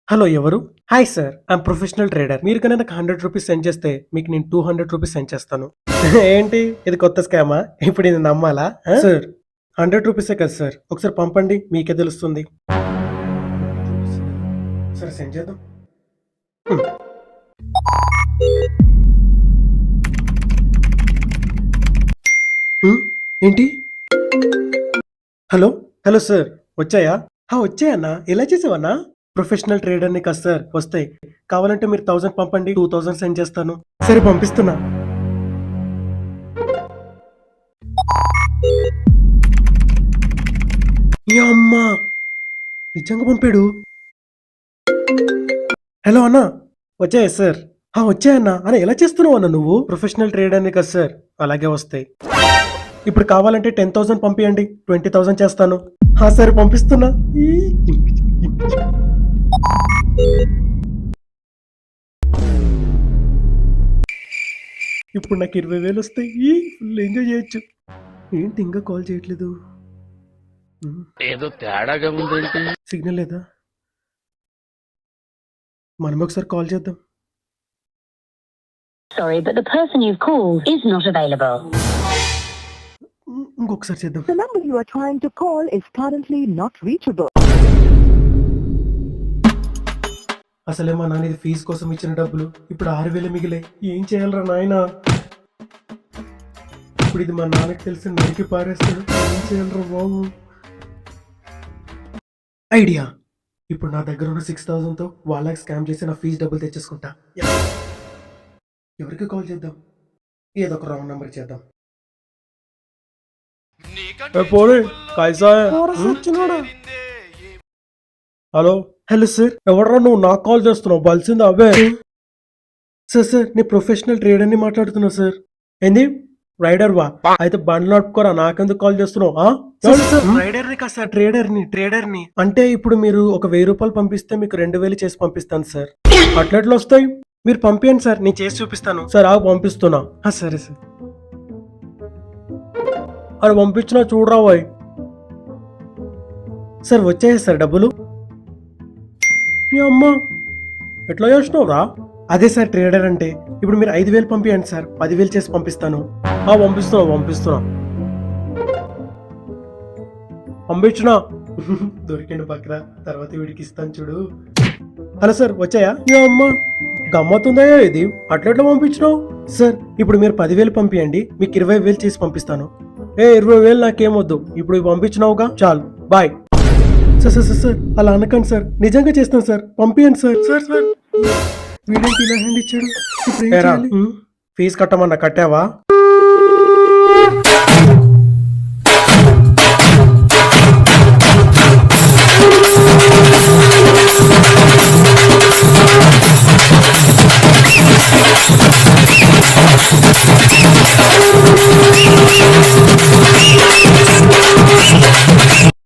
Hello ఎవరు? Hi sir. I'm professional trader. మీరు కనుక నాకు ₹100 సెండ్ చేస్తే మీకు నేను ₹200 సెండ్ చేస్తాను. ఏంటి ఇది కొత్త స్కామా? ఇప్పుడు ఇది నమ్మాలా? సార్ ₹100 కదా సార్. ఒకసారి పంపండి మీకే తెలుస్తుంది. సరే సెండ్ చేద్దాం. హ్మ్. ఏంటి? హలో హలో సార్ వచ్చాయా? వచ్చాయన్నా. ఎలా చేసావన్నా? ప్రొఫెషనల్ ట్రేడర్‌ని కదా సార్ వస్తాయి. కావాలంటే మీరు 1000 పంపండి 2000 సెండ్ చేస్తాను. సరే పంపిస్తున్నా. యమ్మా! నిజంగా పంపాడు. హలో అన్నా. వచ్చాయా సార్? వచ్చాయన్నా. అన్న ఎలా చేస్తున్నావు అన్న నువ్వు? ప్రొఫెషనల్ ట్రేడర్‌ని కదా సార్. అలాగే వస్తాయి. ఇప్పుడు కావాలంటే 10,000 పంపియండి. 20,000 చేస్తాను. సరే పంపిస్తున్నా. ఇప్పుడు నాకు 20,000 వస్తాయి. ఫుల్ ఎంజాయ్ చేయొచ్చు. ఏంటి ఇంకా కాల్ చేయట్లేదు? ఏదో తేడాగా ఉందేంటి? సిగ్నల్ లేదా? మనం ఒకసారి కాల్ చేద్దాం. Sorry, but the person you've called is not available. ఇంకొకసారి చేద్దాం. The number you are trying to call is currently not reachable. అసలే మా నాన్న ఇది ఫీజు కోసం ఇచ్చిన డబ్బులు ఇప్పుడు 6,000 మిగిలే. ఏం చేయాలరా నాయనా? ఇప్పుడు ఇది మా నాన్నకి తెలిసి నరికి పారేస్తాడు. ఏం చేయాలరా బాబు? ఐడియా. ఇప్పుడు నా దగ్గర ఉన్న 6,000తో వాళ్ళకి స్కామ్ చేసి నా ఫీజు డబ్బులు తెచ్చేసుకుంటా. ఎవరికి కాల్ చేద్దాం? ఏదో ఒక రాంగ్ నెంబర్ చేద్దాం. Hello hello sir. ఎవడరా నువ్వు నాకు కాల్ చేస్తున్నావు? బలిసింది అవే. సార్ నేను ప్రొఫెషనల్ ట్రేడర్ని మాట్లాడుతున్నా సార్. ఏంది రైడర్ వా? అయితే బండ్లు నడుపుకోరా, నాకెందుకు కాల్ చేస్తున్నావు? రైడర్ని కాదు సార్, ట్రేడర్ని. అంటే ఇప్పుడు మీరు ఒక ₹1000 పంపిస్తే మీకు 2,000 చేసి పంపిస్తాను సార్. అట్లెట్లు వస్తాయి? మీరు పంపించండి సార్, నేను చేసి చూపిస్తాను. సార్ పంపిస్తున్నా. సరే సార్. అది పంపించినా చూడరా బాయ్. సార్ వచ్చాయి సార్ డబ్బులు. అమ్మా ఎట్లా చేసినావురా? అదే సార్ ట్రేడర్ అంటే. ఇప్పుడు మీరు 5,000 పంపించండి సార్, 10,000 చేసి పంపిస్తాను. పంపిస్తున్నా. పంపించిన దొరికిండు బక్రా. తర్వాత వీడికి ఇస్తాను చూడు. హలో సార్ వచ్చాయా? అమ్మా గమ్మతుందా ఇది? అట్లెట్లా పంపించినావు? సార్ ఇప్పుడు మీరు 10,000 పంపించండి, మీకు 20,000 చేసి పంపిస్తాను. 20,000 నాకేమొద్దు. ఇప్పుడు పంపించినావుగా చాలు, బాయ్. సార్ అలా అనకండి సార్, నిజంగా చేస్తాను సార్. పంపించండి సార్. వీడేంటి ఇలా హ్యాండ్ ఇచ్చాడు? ఫీజు కట్టమన్నా కట్టావా?